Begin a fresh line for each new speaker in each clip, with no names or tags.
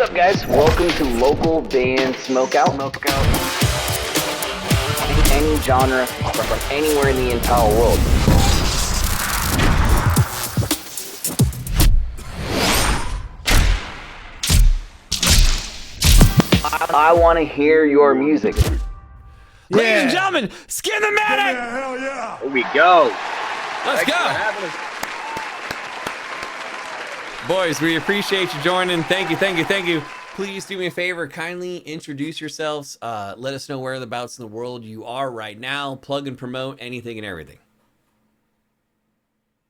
up, guys? Welcome to local band Smokeout. Any genre from anywhere in the entire world. I want to hear your music.
Yeah. Ladies and gentlemen, Skin the Mantic!
Yeah, hell yeah!
Here we go.
Let's go. Boys, we appreciate you joining. Thank you. Please do me a favor, kindly introduce yourselves. Let us know whereabouts in the world you are right now. Plug and promote anything and everything.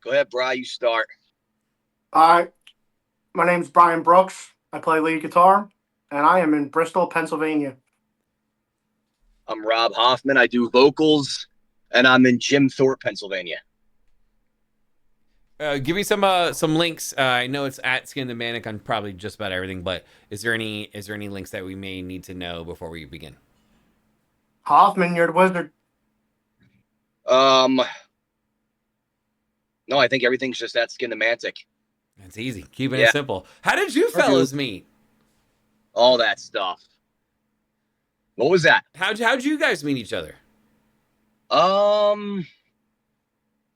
Go ahead, Bri, you start.
Hi, my name's Brian Brooks. I play lead guitar, and I am in Bristol, Pennsylvania.
I'm Rob Hoffman. I do vocals, and I'm in Jim Thorpe, Pennsylvania.
Give me some links. I know it's at Skin the Mantic on probably just about everything, but is there any links that we may need to know before we begin?
Hoffman, you're the wizard.
No, I think everything's just at Skin the Mantic.
That's easy. Keeping it simple. How did you fellas meet?
All that stuff. What was that?
How'd you guys meet each other?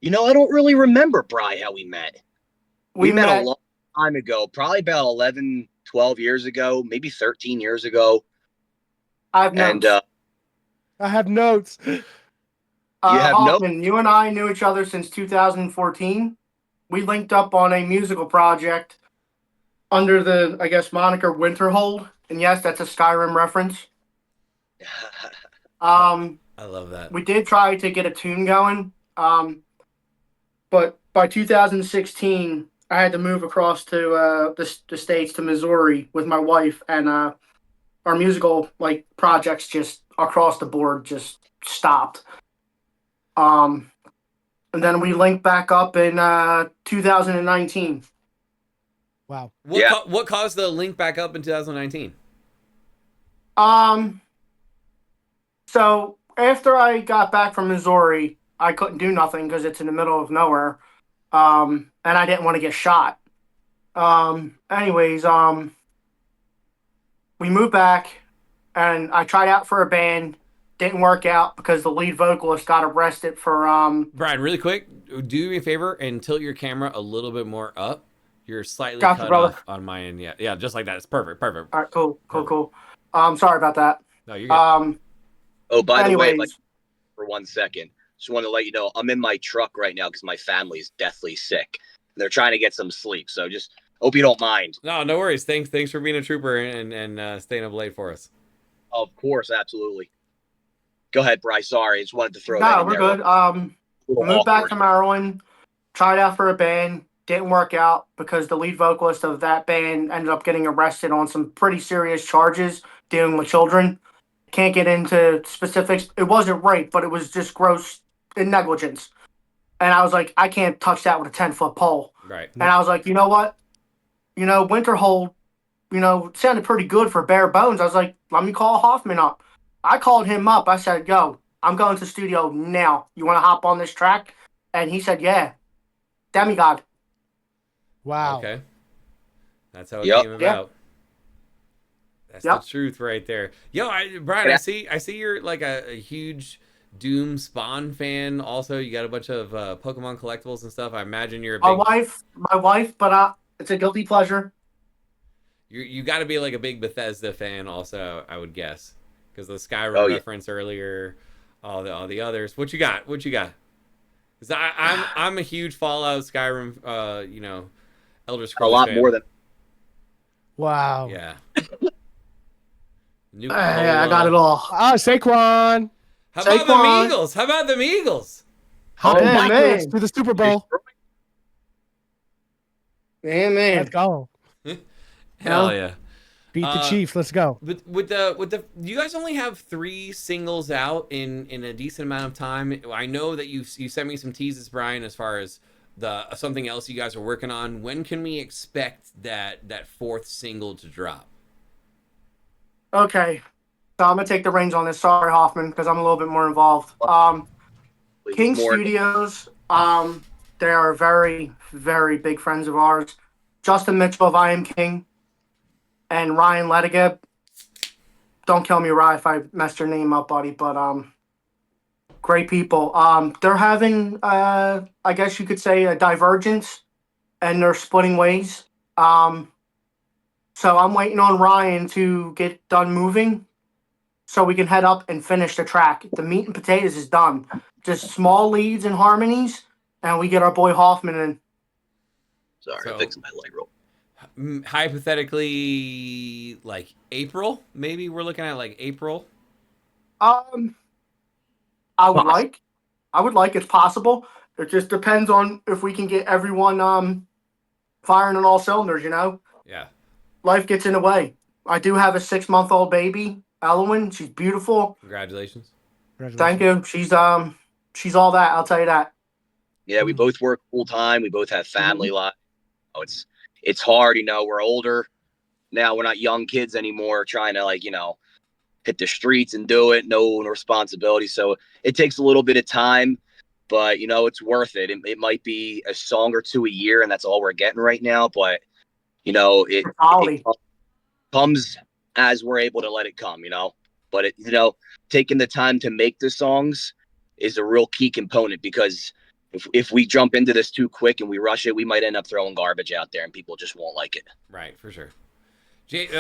You know, I don't really remember, Bri, how we met. We met a long time ago, probably about 11, 12 years ago, maybe 13 years ago.
I have notes.
I have notes.
Hoffman, you and I knew each other since 2014. We linked up on a musical project under the, I guess, moniker Winterhold. And yes, that's a Skyrim reference.
I love that.
We did try to get a tune going. But by 2016, I had to move across to the States to Missouri with my wife, and our musical projects just across the board just stopped. And then we linked back up in 2019.
Wow.
What caused the link back up in 2019?
So after I got back from Missouri, I couldn't do nothing because it's in the middle of nowhere. And I didn't want to get shot. Anyways, we moved back and I tried out for a band. Didn't work out because the lead vocalist got arrested for
Brian, really quick, do me a favor and tilt your camera a little bit more up. You're slightly
Gotcha,
cut
brother.
off on my end. Yeah, just like that. It's perfect.
All right, cool. Sorry about that.
No, you're good.
Oh, by the way,
anyways.
for 1 second, just want to let you know I'm in my truck right now because my family's deathly sick. They're trying to get some sleep, so just hope you don't mind.
No worries. Thanks for being a trooper and staying up late for us.
Of course, absolutely. Go ahead, Bryce. Sorry, just wanted to throw that in
we're
there.
good. Moved back to Maryland, tried out for a band, didn't work out because the lead vocalist of that band ended up getting arrested on some pretty serious charges dealing with children. Can't get into specifics. It wasn't rape, but it was just gross negligence. And I was like, I can't touch that with a 10-foot pole.
Right.
And I was like, you know what? Winterhold, sounded pretty good for bare bones. I was like, let me call Hoffman up. I called him up. I said, yo, I'm going to the studio now. You want to hop on this track? And he said, yeah. Demigod.
Wow.
Okay. That's how it came about. That's the truth right there. Yo, Brian, I see you're like a huge Doom Spawn fan. Also, you got a bunch of Pokemon collectibles and stuff. I imagine you're a big...
My wife, but it's a guilty pleasure.
You got to be like a big Bethesda fan also, I would guess. Because the Skyrim reference earlier, all the others. What you got? 'Cause I'm a huge Fallout, Skyrim, Elder Scrolls
a lot
fan.
more than.
Wow.
Yeah.
I got it all.
Ah, Saquon.
How about them Eagles?
Hop
man.
to the Super Bowl.
Yeah, man.
Let's go.
Hell yeah.
Beat the Chiefs. Let's go.
But with the you guys only have 3 singles out in a decent amount of time. I know that you sent me some teases, Brian, as far as something else you guys are working on. When can we expect that 4th single to drop?
Okay. So I'm going to take the reins on this. Sorry, Hoffman, because I'm a little bit more involved. King Studios, they are very, very big friends of ours. Justin Mitchell of I Am King. and Ryan Ledigeb. Don't kill me, Ryan, if I messed your name up, buddy. But great people. They're having, I guess you could say, a divergence, and they're splitting ways. So I'm waiting on Ryan to get done moving so we can head up and finish the track. The meat and potatoes is done. Just small leads and harmonies, and we get our boy Hoffman in.
Sorry, I fixed my leg roll.
Hypothetically, like April, maybe we're looking at like April.
I would like it's possible. It just depends on if we can get everyone firing on all cylinders, you know?
Yeah.
Life gets in the way. I do have a 6-month-old baby, Elowen. She's beautiful.
Congratulations.
Thank you. She's all that, I'll tell you that.
Yeah, we both work full time. We both have family life. Oh, it's hard, you know, we're older. Now we're not young kids anymore trying to, like, you know, hit the streets and do it. No responsibility. So it takes a little bit of time, but, you know, it's worth it. It might be a song or two a year, and that's all we're getting right now. But, you know, it comes as we're able to let it come, you know. But, you know, taking the time to make the songs is a real key component, because if we jump into this too quick and we rush it, we might end up throwing garbage out there and people just won't like it.
Right, for sure.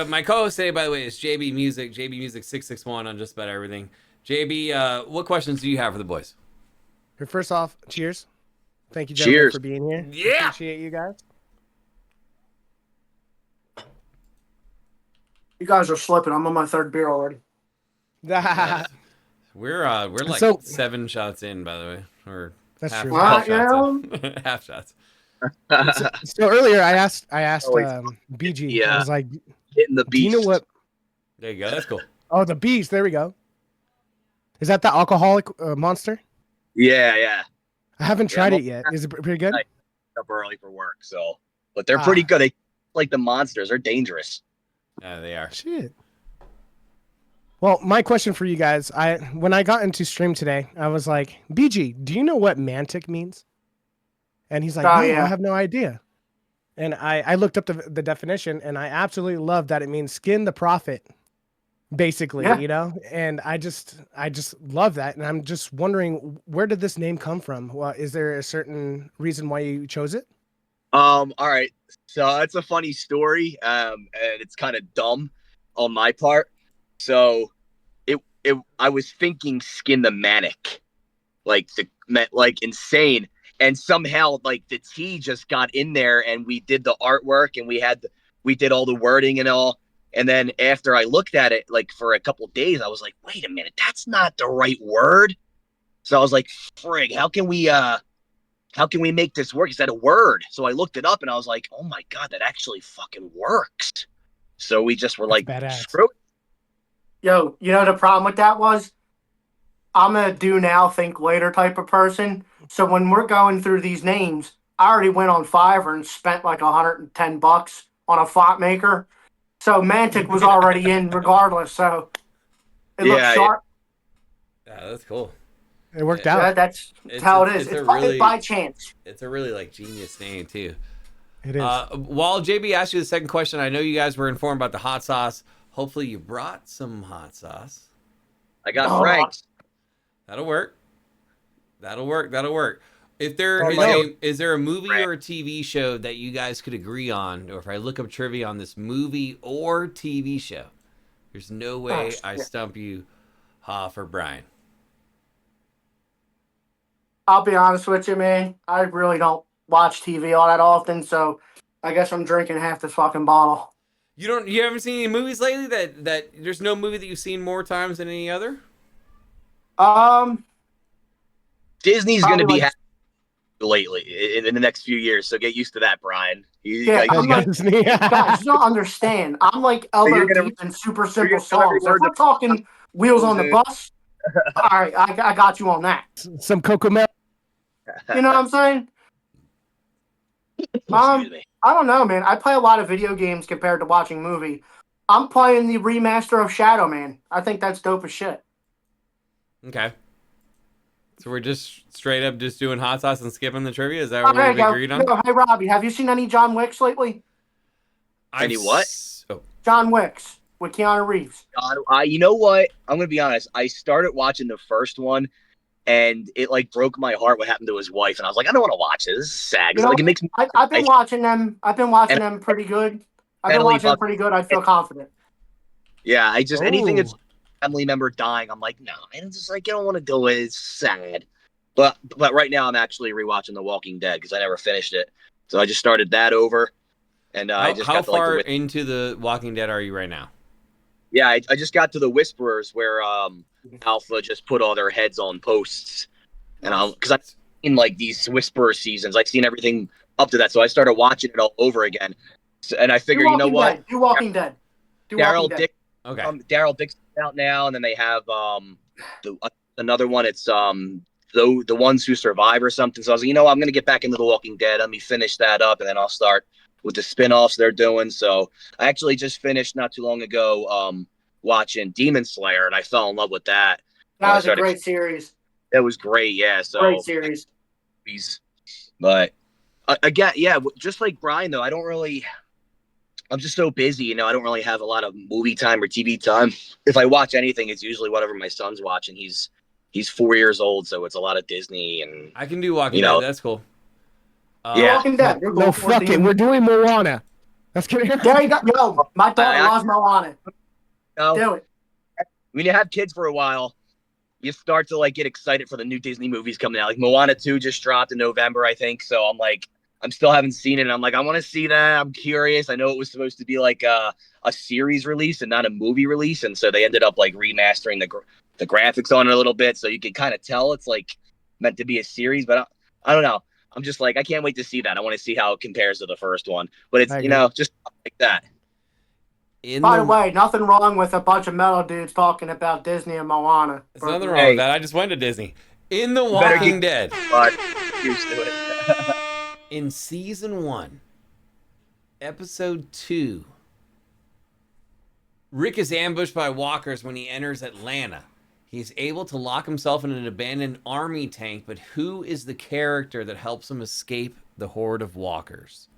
My co-host today, by the way, is JB Music, JB Music 661 on just about everything. JB, what questions do you have for the boys?
First off, cheers. Thank you, gentlemen,
Cheers
for being here.
Yeah.
Appreciate you guys.
You guys are slipping. I'm on my 3rd beer already.
We're like
So-
7 shots in, by the way, or
That's
half,
true.
half
You
shots
know?
in. Half shots.
So earlier, I asked
Oh,
BG.
yeah.
I was like,
Hitting the beast.
do you know what?
There you go. That's cool.
Oh, the beast. There we go. Is that the alcoholic monster?
Yeah.
I haven't
Yeah,
tried
I'm
it yet. Is it pretty good?
Up early for work, so. But they're pretty good. They like the monsters. They're dangerous.
Yeah, they are.
Shit. Well, my question for you guys, when I got into stream today, I was like, BG, do you know what Mantic means? And he's like, no,
yeah.
I have no idea. And I looked up the definition, and I absolutely love that it means skin the prophet, basically,
Yeah.
you know? And I just love that. And I'm just wondering, where did this name come from? Well, is there a certain reason why you chose it?
All right. So that's a funny story. And it's kind of dumb on my part. So I was thinking skin the manic, like insane. And somehow like the T just got in there, and we did the artwork, and we did all the wording and all. And then after I looked at it, like for a couple of days, I was like, wait a minute, that's not the right word. So I was like, frig, how can we make this work? Is that a word? So I looked it up, and I was like, oh my God, that actually fucking works. So we just were like,
badass.
screw it.
Yo, you know the problem with that was, I'm a do now, think later type of person. So when we're going through these names, I already went on Fiverr and spent like $110 on a font maker. So Mantic was already in regardless. So it looks sharp.
Yeah, that's cool.
It worked
Yeah,
out.
that's how it is.
It's
It's by chance.
It's a really like genius name too.
It is.
While JB asked you the second question, I know you guys were informed about the hot sauce. Hopefully you brought some hot sauce.
I got Frank's.
That'll work. If there is there a movie or a TV show that you guys could agree on, or if I look up trivia on this movie or TV show, there's no way I stump you, Hoff or Brian.
I'll be honest with you, man. I really don't watch TV all that often, so I guess I'm drinking half this fucking bottle.
You haven't seen any movies lately that there's no movie that you've seen more times than any other?
Disney's going to be happy lately in the next few years, so get used to that, Brian.
Guys, you don't understand. I'm like elbow deep in super simple songs. If we're talking Wheels on the Bus, all right, I got you on that.
Some Cocomelon.
You know what I'm saying? I don't know, man. I play a lot of video games compared to watching movie. I'm playing the remaster of Shadow Man. I think that's dope as shit.
Okay. So we're just straight up just doing hot sauce and skipping the trivia? Is that what we've agreed on?
Hey, Robbie, have you seen any John Wicks lately?
Any what?
John John Wick's with Keanu Reeves.
You know what? I'm gonna be honest. I started watching the first one, and it like broke my heart what happened to his wife, and I was like, I don't want to watch it. This is sad.
You know,
Like it makes me.
I've been watching them. I've been watching
And
them pretty good. I've been
mentally
watching them pretty good. I feel confident.
Yeah, I just anything that's
Oh.
family member dying, I'm like, no, and it's just like I don't want to do it. It's sad. But right now I'm actually rewatching The Walking Dead because I never finished it, so I just started that over, and I just
How
got to like
far
the
into the Walking Dead are you right now?
yeah, I just got to the Whisperers where Alpha just put all their heads on posts, and I'm because I've seen like these Whisperer seasons, I've seen everything up to that, so I started watching it all over again, and I figure, you know what,
Do Walking Dead. Do Walking
Daryl
Dead.
Dick.
Okay.
Daryl Dixon's out now, and then they have another one. It's the ones who survive or something. So I was like, you know what, I'm gonna get back into The Walking Dead. Let me finish that up, and then I'll start with the spin-offs they're doing. So I actually just finished not too long ago watching Demon Slayer, and I fell in love with that.
That was a great series.
It was great, yeah. So
Great series.
But again, yeah, just like Brian though, I'm just so busy, you know, I don't really have a lot of movie time or TV time. If I watch anything, it's usually whatever my son's watching. He's 4 years old, so it's a lot of Disney and
I can do Walking Dead. That's cool.
Yeah.
Walking Dead.
No, fuck it. We're doing Moana. Let's get here.
There you go. Yo, my daughter loves Moana. Do it.
When you have kids for a while, you start to like get excited for the new Disney movies coming out. Like Moana 2 just dropped in November, I think. So I'm still haven't seen it. And I'm like, I want to see that. I'm curious. I know it was supposed to be like a series release and not a movie release. And so they ended up like remastering the graphics on it a little bit. So you can kind of tell it's like meant to be a series, but I don't know. I'm just like, I can't wait to see that. I want to see how it compares to the first one, but it's, you know, just like that.
By the way, nothing wrong with a bunch of metal dudes talking about Disney and Moana.
There's nothing wrong with that. I just went to Disney. In The Walking Dead.
Used to it.
In season 1, episode 2, Rick is ambushed by walkers when he enters Atlanta. He's able to lock himself in an abandoned army tank, but who is the character that helps him escape the horde of walkers?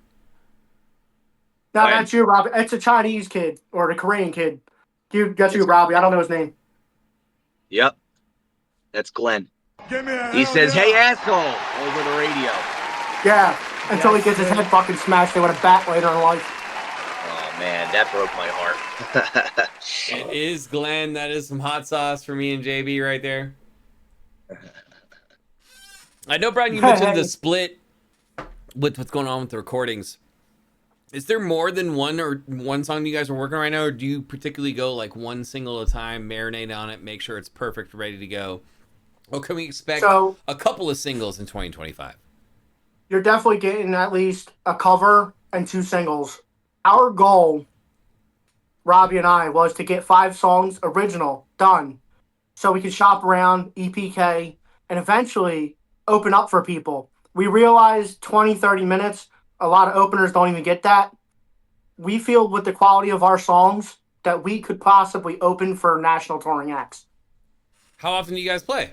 No, that's you, Robbie. It's a Chinese kid or a Korean kid. That's you, Robbie. I don't know his name.
Yep. That's Glenn. He says, hey, asshole, over the radio.
Yeah, until he gets his head fucking smashed in with a bat later in life.
Oh, man, that broke my heart.
It is Glenn. That is some hot sauce for me and JB right there. I know, Brian, you mentioned the split with what's going on with the recordings. Is there more than one song you guys are working on right now, or do you particularly go like one single at a time, marinate on it, make sure it's perfect, ready to go? Or can we expect a couple of singles in 2025?
You're definitely getting at least a cover and 2 singles. Our goal, Robbie and I, was to get 5 songs original done so we could shop around EPK and eventually open up for people. We realized 20, 30 minutes, a lot of openers don't even get that. We feel with the quality of our songs that we could possibly open for national touring acts.
How often do you guys play?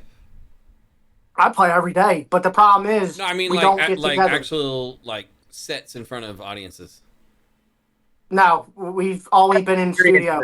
I play every day, but the problem is we don't get together.
Actual like sets in front of audiences.
No, we've only been in studio.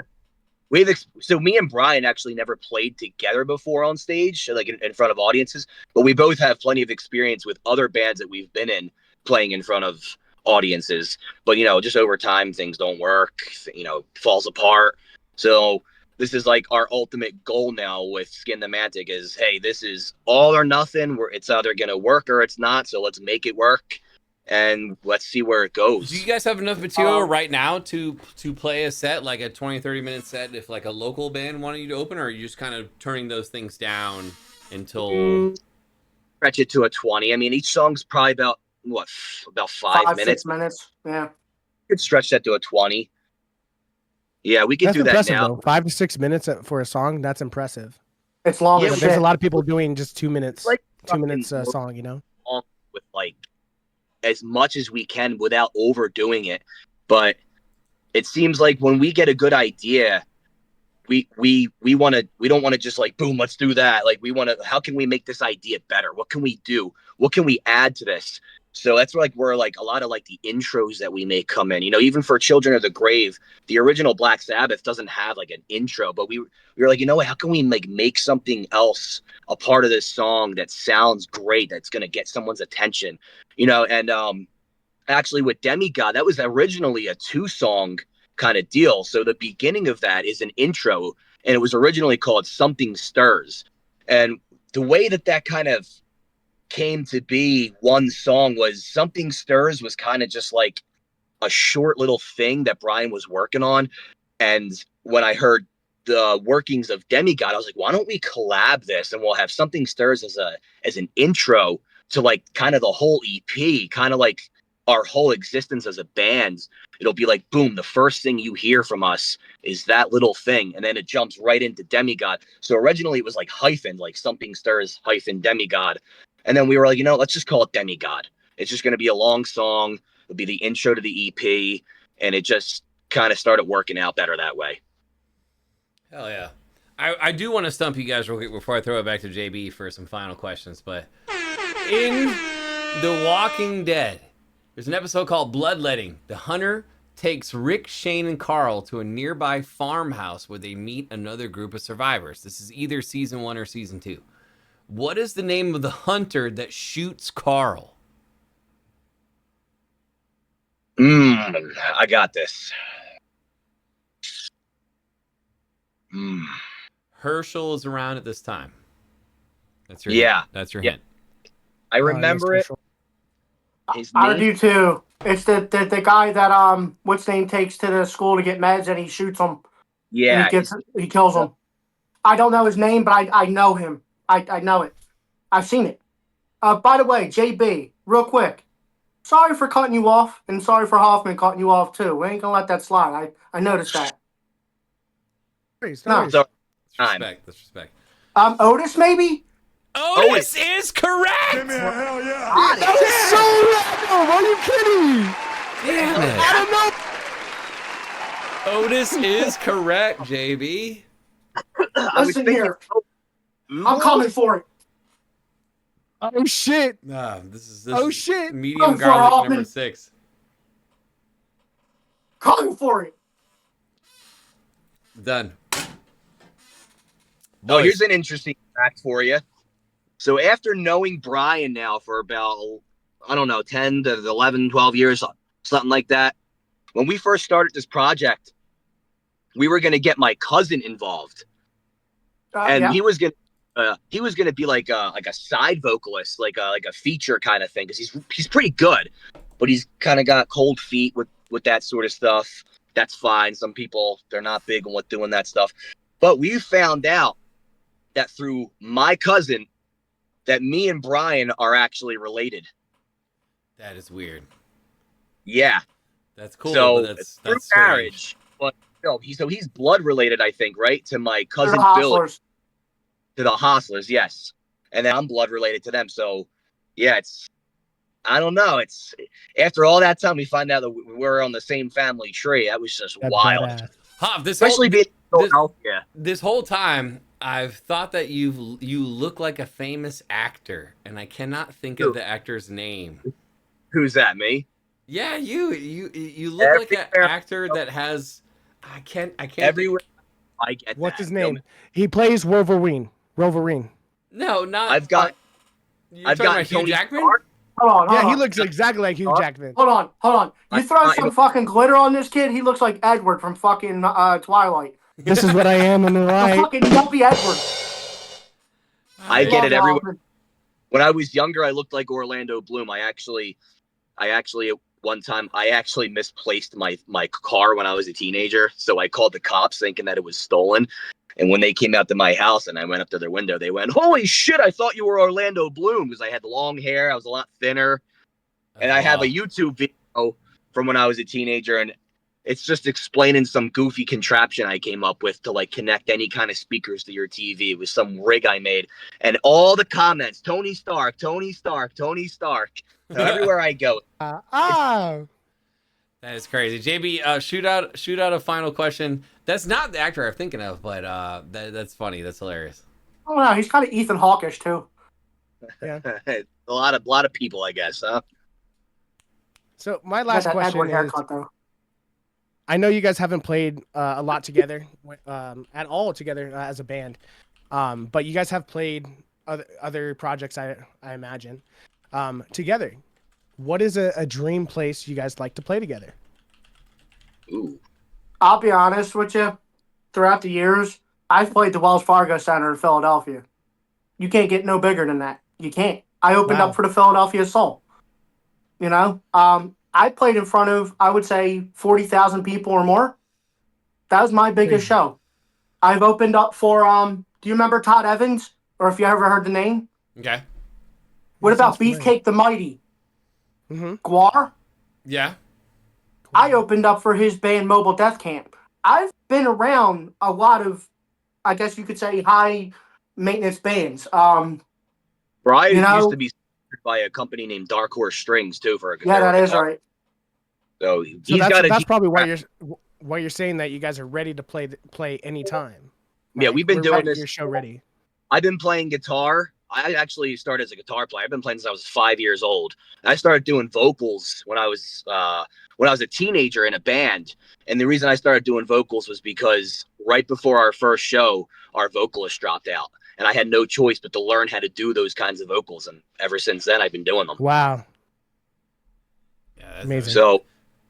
So me and Brian actually never played together before on stage, like in front of audiences, but we both have plenty of experience with other bands that we've been in playing in front of audiences. But, you know, just over time, things don't work, you know, falls apart. So this is like our ultimate goal now with Skin the Mantic is, hey, this is all or nothing. It's either going to work or it's not. So let's make it work and let's see where it goes.
Do you guys have enough material right now to play a set, like a 20, 30-minute set if like a local band wanted you to open, or are you just kind of turning those things down until...
Stretch it to a 20. I mean, each song's probably about 5 minutes?
6 minutes, yeah.
Could stretch that to a 20. Yeah, we can do that now.
Though. 5 to 6 minutes for a song, that's impressive.
It's long as
shit. There's a lot of people doing just 2 minutes, like 2 minutes a song, you know?
With like as much as we can without overdoing it. But it seems like when we get a good idea, we don't want to just like, boom, let's do that. Like we want to, how can we make this idea better? What can we do? What can we add to this? So that's where like a lot of like the intros that we make come in. You know, even for Children of the Grave, the original Black Sabbath doesn't have like an intro, but we were like, you know what, how can we like make something else a part of this song that sounds great, that's gonna get someone's attention, you know? And actually with Demigod, that was originally a 2-song kind of deal. So the beginning of that is an intro, and it was originally called Something Stirs. And the way that kind of came to be one song was Something Stirs was kind of just like a short little thing that Brian was working on. And when I heard the workings of Demigod, I was like, why don't we collab this, and we'll have Something Stirs as an intro to like kind of the whole EP, kind of like our whole existence as a band. It'll be like, boom, the first thing you hear from us is that little thing, and then it jumps right into Demigod. So originally it was like hyphen, like Something Stirs hyphen Demigod. And then we were like, you know, let's just call it Demigod. It's just going to be a long song. It'll be the intro to the EP. And it just kind of started working out better that way.
Hell yeah. I do want to stump you guys real quick before I throw it back to JB for some final questions. But in The Walking Dead, there's an episode called Bloodletting. The hunter takes Rick, Shane, and Carl to a nearby farmhouse where they meet another group of survivors. This is either season 1 or season 2. What is the name of the hunter that shoots Carl?
I got this.
Herschel is around at this time. That's your
hint.
That's your hint.
I remember it.
I do too. It's the guy that what's name takes to the school to get meds, and he shoots him.
Yeah,
and he kills him. I don't know his name, but I know him. I know it. I've seen it. By the way, JB, real quick. Sorry for cutting you off, and sorry for Hoffman cutting you off too. We ain't gonna let that slide. I noticed that.
No.
That's respect.
Otis maybe?
Otis is correct!
Give me a hell yeah!
That was so random! Are you kidding?
Damn it.
I don't know.
Otis is correct, JB.
Listen here. I'm coming for it.
Oh shit!
This is
shit!
medium garlic number 6.
Coming for it.
Done.
Oh, here's an interesting fact for you. So after knowing Brian now for about, I don't know, 10 to 11, 12 years, something like that, when we first started this project, we were going to get my cousin involved. And he was going to be like a side vocalist, like a feature kind of thing, because he's pretty good, but he's kind of got cold feet with that sort of stuff. That's fine. Some people, they're not big on doing that stuff. But we found out that through my cousin that me and Brian are actually related.
That is weird.
Yeah.
That's cool.
So
but that's
through
strange.
marriage, but no, he's blood related, I think, right? To my cousin Bill. To the Hostlers, yes. And then I'm blood related to them. So yeah, I don't know. It's after all that time we find out that we're on the same family tree. That was just wild.
Especially
being in Philadelphia.
This whole time I've thought that you look like a famous actor, and I cannot think of the actor's name.
Who's that? Me?
Yeah, you look like an actor that has I can't
everywhere. I get
What's his name? He plays Wolverine.
No, not.
I've got
Hugh Jackman.
Hold on.
He looks exactly like Hugh Jackman.
Hold on. You throw some fucking glitter on this kid, he looks like Edward from fucking Twilight.
This is what I am in the right.
Fucking Yuppie Edward.
I get it everywhere. When I was younger, I looked like Orlando Bloom. I actually at one time misplaced my car when I was a teenager. So I called the cops thinking that it was stolen. And when they came out to my house and I went up to their window, they went, "Holy shit, I thought you were Orlando Bloom," because I had long hair. I was a lot thinner. And I have a YouTube video from when I was a teenager, and it's just explaining some goofy contraption I came up with to like connect any kind of speakers to your TV. It was some rig I made. And all the comments, Tony Stark. So everywhere I go.
That is crazy. JB, shoot out a final question. That's not the actor I'm thinking of, but that's funny. That's hilarious.
Oh no, he's kind of Ethan Hawkish too.
Yeah.
a lot of people, I guess, huh?
So my
Got
last
that
question
Edward
is:
haircut though.
I know you guys haven't played a lot together, at all together as a band, but you guys have played other projects, I imagine, together. What is a dream place you guys like to play together?
Ooh.
I'll be honest with you. Throughout the years, I've played the Wells Fargo Center in Philadelphia. You can't get no bigger than that. You can't. I opened
Wow.
up for the Philadelphia Soul. You know, I played in front of, I would say, 40,000 people or more. That was my biggest
Crazy.
show. I've opened up for, do you remember Todd Evans? Or if you ever heard the name?
Okay.
What
That sounds
about
familiar.
Beefcake the Mighty?
Mm-hmm.
Guar?
Yeah.
I opened up for his band Mobile Death Camp. I've been around a lot of, I guess you could say, high maintenance bands.
Brian
You
used
know,
to be sponsored by a company named Dark Horse Strings too for a
yeah, that is
guitar.
right.
So
So
he's got a
that's probably why you're saying that you guys are ready to play anytime.
Yeah,
Like,
we've been
we're
doing
ready,
this.
your show ready.
I've been playing guitar. I actually started as a guitar player. I've been playing since I was 5 years old. I started doing vocals when I was a teenager in a band. And the reason I started doing vocals was because right before our first show, our vocalist dropped out, and I had no choice but to learn how to do those kinds of vocals. And ever since then, I've been doing them.
Wow.
Yeah, that's
Amazing.
So,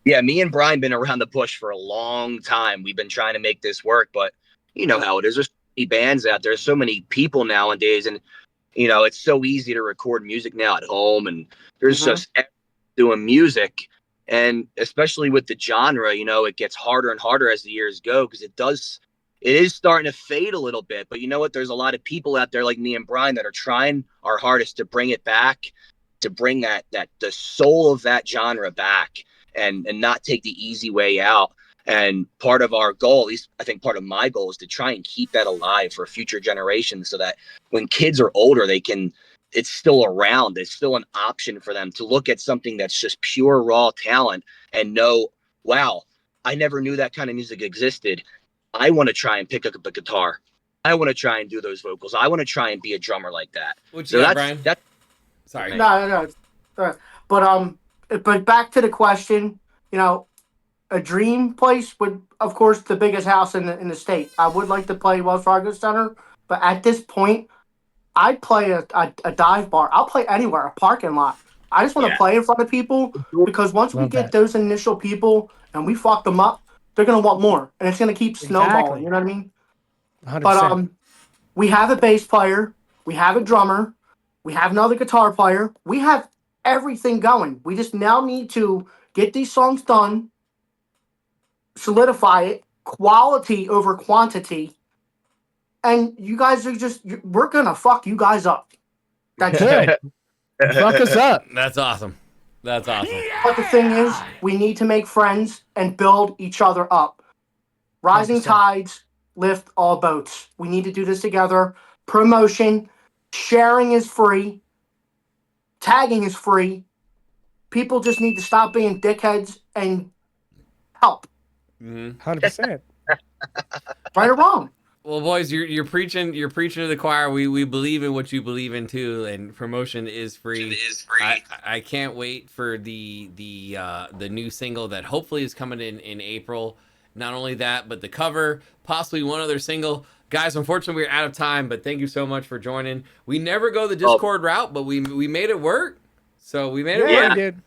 yeah, me and Brian been around the bush for a long time. We've been trying to make this work, but you know how it is. There's so many bands out there, so many people nowadays, and you know it's so easy to record music now at home, and there's just doing music, and especially with the genre, you know, it gets harder and harder as the years go because it is starting to fade a little bit. But you know what? There's a lot of people out there like me and Brian that are trying our hardest to bring it back, to bring that the soul of that genre back, and not take the easy way out. And part of our goal, at least I think part of my goal, is to try and keep that alive for future generations so that when kids are older, it's still around. It's still an option for them to look at something that's just pure raw talent and know, wow, I never knew that kind of music existed. I want to try and pick up a guitar. I want to try and do those vocals. I want to try and be a drummer like that.
What
So
you got, Brian?
that's
Sorry.
No. But back to the question, you know, a dream place would, of course, the biggest house in the state. I would like to play Wells Fargo Center, but at this point, I'd play a dive bar. I'll play anywhere, a parking lot. I just want to play in front of people because once we
Love
get
that.
those initial people and we fuck them up, they're gonna want more, and it's gonna keep snowballing.
Exactly.
You know what I mean?
100%.
But we have a bass player, we have a drummer, we have another guitar player, we have everything going. We just now need to get these songs done, solidify it, quality over quantity, and you guys are we're gonna fuck you guys up. That's it.
Good. Fuck us up.
That's awesome. That's awesome.
But the thing is, we need to make friends and build each other up. Rising
100%.
tides lift all boats. We need to do this together. Promotion, sharing is free. Tagging is free. People just need to stop being dickheads and help.
100%.
Right or wrong.
Well, boys, you're preaching to the choir. We believe in what you believe in too, and promotion is free. I can't wait for the new single that hopefully is coming in April. Not only that, but the cover, possibly one other single. Guys, unfortunately, we're out of time, but thank you so much for joining. We never go the Discord route, but we made it work. So we made it
Yeah,
work.
we did.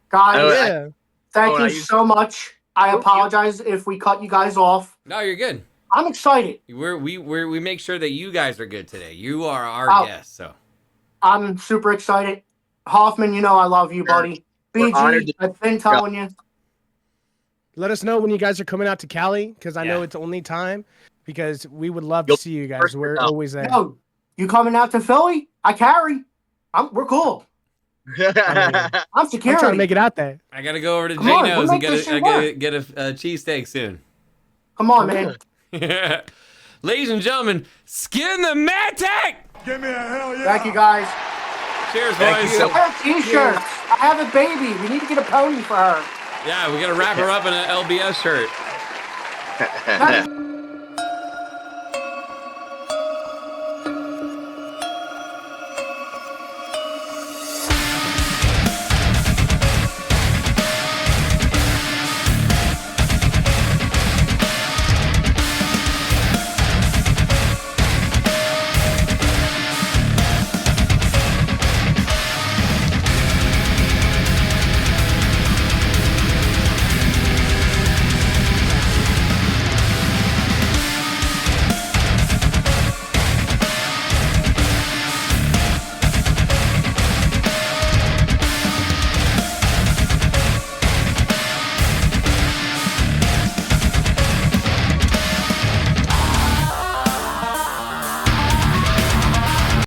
Guys,
Yeah.
thank you so much. I apologize if we cut you guys off.
No, you're good.
I'm excited.
We make sure that you guys are good today. You are our guests, so
I'm super excited. Hoffman, you know I love you, buddy. BG, I've been telling you.
Let us know when you guys are coming out to Cali, because I know it's only time, because we would love to see you guys. We're always there.
Yo, you coming out to Philly? I carry. We're cool. I'm security.
I'm trying to make it out there.
I gotta go over to
Come on,
Jano's
we'll
and
make this shit
get a cheesesteak soon.
Come on, man.
Ladies and gentlemen, skin the Mantic!
Give me a hell yeah.
Thank you, guys.
Cheers,
Thank
boys.
you.
I have t-shirts. I have a baby. We need to get a pony for her.
Yeah, we gotta wrap her up in an LBS shirt.